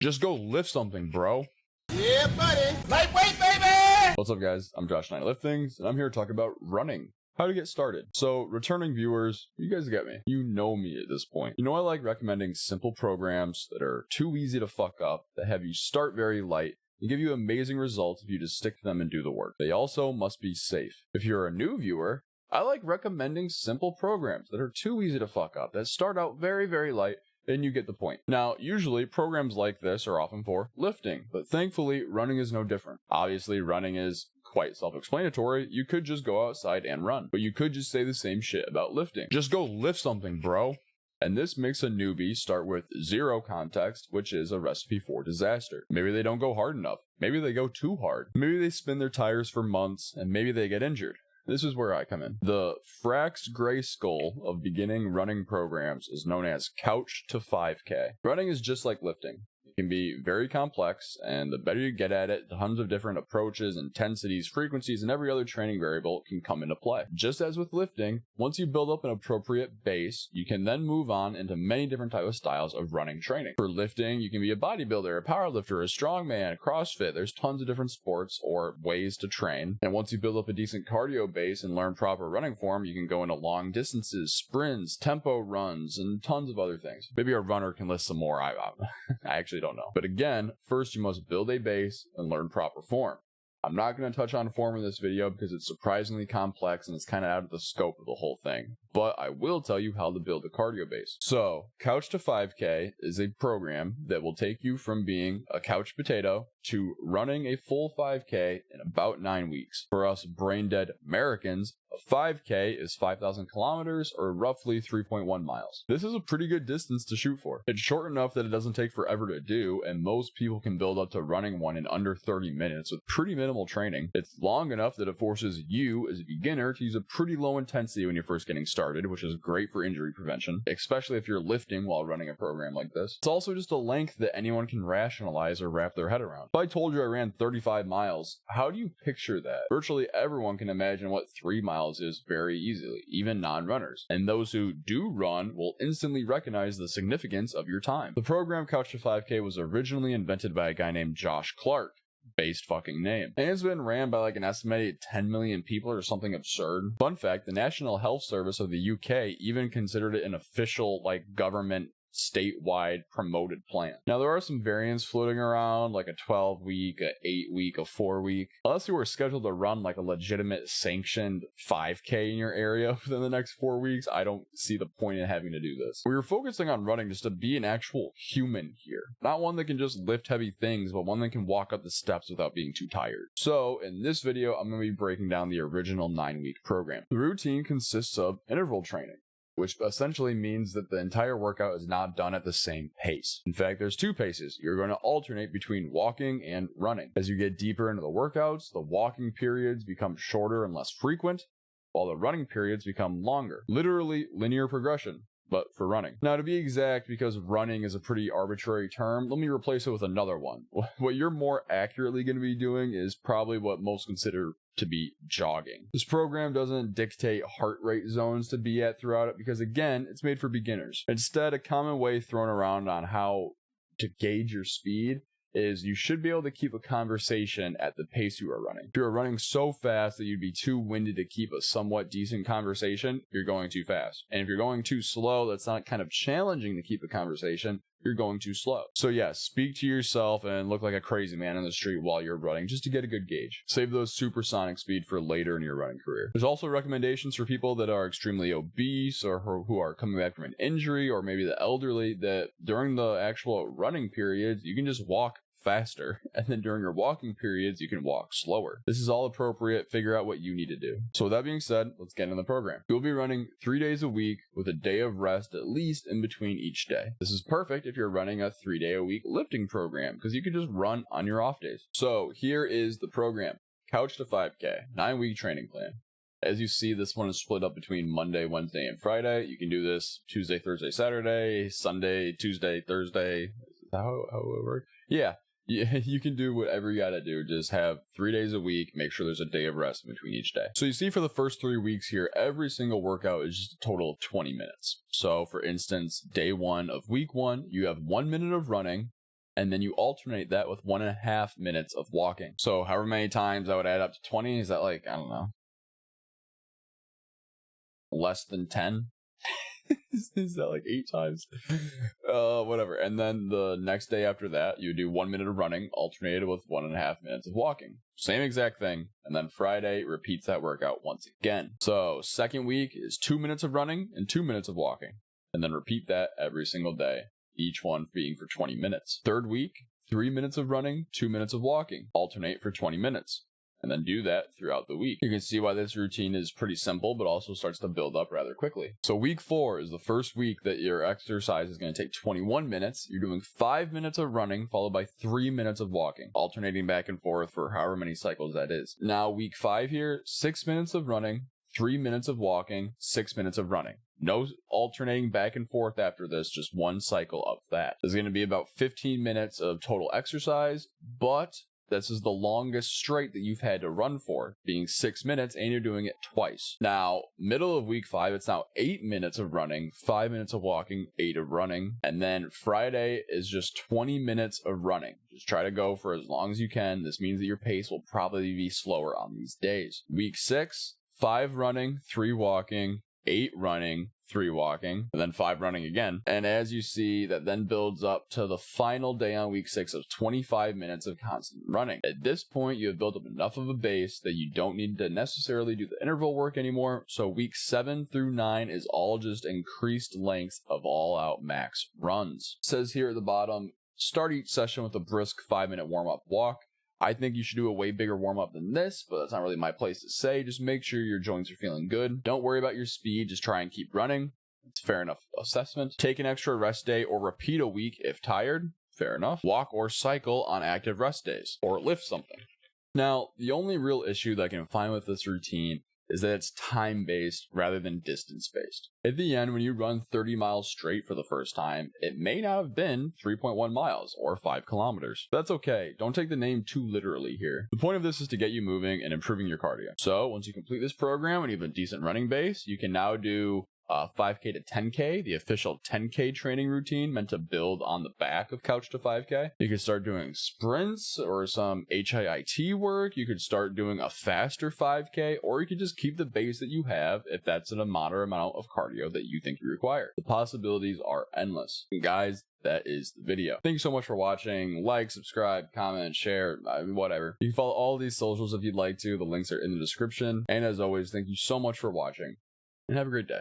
Just go lift something, bro. Yeah, buddy. Lightweight, baby! What's up, guys? I'm Josh and I Lift Things, and I'm here to talk about running. How to get started. So, returning viewers, you guys get me. You know me at this point. You know I like recommending simple programs that are too easy to fuck up, that have you start very light, and give you amazing results if you just stick to them and do the work. They also must be safe. If you're a new viewer, I like recommending simple programs that are too easy to fuck up, that start out very, very light, and you get the point. Now, usually programs like this are often for lifting, but thankfully running is no different. Obviously, running is quite self-explanatory. You could just go outside and run, but you could just say the same shit about lifting. Just go lift something, bro. And this makes a newbie start with zero context, which is a recipe for disaster. Maybe they don't go hard enough. Maybe they go too hard. Maybe they spin their tires for months, and maybe they get injured. This is where I come in. The Frax Gray Skull of beginning running programs is known as Couch to 5K. Running is just like lifting. It can be very complex, and the better you get at it, tons of different approaches, intensities, frequencies, and every other training variable can come into play. Just as with lifting, once you build up an appropriate base, you can then move on into many different types of styles of running training. For lifting, you can be a bodybuilder, a powerlifter, a strongman, a CrossFit. There's tons of different sports or ways to train. And once you build up a decent cardio base and learn proper running form, you can go into long distances, sprints, tempo runs, and tons of other things. Maybe a runner can list some more. I actually don't know. But again, first you must build a base and learn proper form. I'm not going to touch on form in this video because it's surprisingly complex and it's kind of out of the scope of the whole thing. But I will tell you how to build a cardio base. So, Couch to 5K is a program that will take you from being a couch potato to running a full 5K in about 9 weeks. For us brain-dead Americans, a 5K is 5,000 kilometers or roughly 3.1 miles. This is a pretty good distance to shoot for. It's short enough that it doesn't take forever to do, and most people can build up to running one in under 30 minutes with pretty minimal training. It's long enough that it forces you as a beginner to use a pretty low intensity when you're first getting started, which is great for injury prevention, especially if you're lifting while running a program like this. It's also just a length that anyone can rationalize or wrap their head around. If I told you I ran 35 miles, how do you picture that? Virtually everyone can imagine what 3 miles is very easily, even non-runners. And those who do run will instantly recognize the significance of your time. The program Couch to 5K was originally invented by a guy named Josh Clark. Based fucking name. And it's been ran by like an estimated 10 million people or something absurd. Fun fact, the National Health Service of the UK even considered it an official like government statewide promoted plan. Now there are some variants floating around like a 12-week, a 8-week, a 4-week. Unless you were scheduled to run like a legitimate sanctioned 5K in your area within the next 4 weeks, I don't see the point in having to do this. We were focusing on running just to be an actual human here. Not one that can just lift heavy things, but one that can walk up the steps without being too tired. So in this video, I'm going to be breaking down the original 9-week program. The routine consists of interval training, which essentially means that the entire workout is not done at the same pace. In fact, there's 2 paces. You're going to alternate between walking and running. As you get deeper into the workouts, the walking periods become shorter and less frequent, while the running periods become longer. Literally linear progression, but for running. Now, to be exact, because running is a pretty arbitrary term, let me replace it with another one. What you're more accurately going to be doing is probably what most consider to be jogging. This program doesn't dictate heart rate zones to be at throughout it because, again, it's made for beginners. Instead, a common way thrown around on how to gauge your speed is you should be able to keep a conversation at the pace you are running. If you're running so fast that you'd be too winded to keep a somewhat decent conversation, you're going too fast. And if you're going too slow, that's not kind of challenging to keep a conversation, you're going too slow. So yes, speak to yourself and look like a crazy man in the street while you're running just to get a good gauge. Save those supersonic speed for later in your running career. There's also recommendations for people that are extremely obese or who are coming back from an injury, or maybe the elderly, that during the actual running periods, you can just walk faster, and then during your walking periods you can walk slower. This is all appropriate. Figure out what you need to do. So with that being said, let's get into the program. You'll be running 3 days a week with a day of rest at least in between each day. This is perfect if you're running a 3-day-a-week lifting program because you can just run on your off days. So here is the program. Couch to 5K, 9-week training plan. As you see, this one is split up between Monday, Wednesday, and Friday. You can do this Tuesday, Thursday, Saturday, Sunday, Tuesday, Thursday. Is that how it works? Yeah. You can do whatever you gotta do. Just have 3 days a week. Make sure there's a day of rest in between each day. So you see for the first 3 weeks here, every single workout is just a total of 20 minutes. So for instance, day 1 of week 1, you have 1 minute of running and then you alternate that with 1.5 minutes of walking. So however many times I would add up to 20, is that like, I don't know, less than 10? Is that like 8 times? Whatever. And then the next day after that, you do 1 minute of running, alternated with 1.5 minutes of walking. Same exact thing. And then Friday repeats that workout once again. So second week is 2 minutes of running and 2 minutes of walking. And then repeat that every single day, each one being for 20 minutes. Third week, 3 minutes of running, 2 minutes of walking. Alternate for 20 minutes. And then do that throughout the week. You can see why this routine is pretty simple, but also starts to build up rather quickly. So week 4 is the first week that your exercise is going to take 21 minutes. You're doing 5 minutes of running, followed by 3 minutes of walking, alternating back and forth for however many cycles that is. Now, week 5 here, 6 minutes of running, 3 minutes of walking, 6 minutes of running. No alternating back and forth after this, just one cycle of that. There's going to be about 15 minutes of total exercise, but this is the longest straight that you've had to run for, being 6 minutes, and you're doing it twice. Now, middle of week 5, it's now 8 minutes of running, 5 minutes of walking, 8 of running, and then Friday is just 20 minutes of running. Just try to go for as long as you can. This means that your pace will probably be slower on these days. Week 6, 5 running, 3 walking, 8 running, 3 walking, and then 5 running again. And as you see, that then builds up to the final day on week 6 of 25 minutes of constant running. At this point, you have built up enough of a base that you don't need to necessarily do the interval work anymore. So week 7 through 9 is all just increased lengths of all-out max runs. It says here at the bottom, start each session with a brisk 5-minute warm-up walk. I think you should do a way bigger warm-up than this, but that's not really my place to say. Just make sure your joints are feeling good. Don't worry about your speed, just try and keep running. It's fair enough assessment. Take an extra rest day or repeat a week if tired. Fair enough. Walk or cycle on active rest days, or lift something. Now, the only real issue that I can find with this routine is that it's time-based rather than distance-based. At the end, when you run 30 miles straight for the first time, it may not have been 3.1 miles or 5 kilometers. That's okay. Don't take the name too literally here. The point of this is to get you moving and improving your cardio. So once you complete this program and you have a decent running base, you can now do 5K to 10K, the official 10K training routine meant to build on the back of Couch to 5K. You could start doing sprints or some HIIT work. You could start doing a faster 5K, or you could just keep the base that you have if that's a moderate amount of cardio that you think you require. The possibilities are endless. And guys, that is the video. Thank you so much for watching. Like, subscribe, comment, share, whatever. You can follow all these socials if you'd like to. The links are in the description. And as always, thank you so much for watching, and have a great day.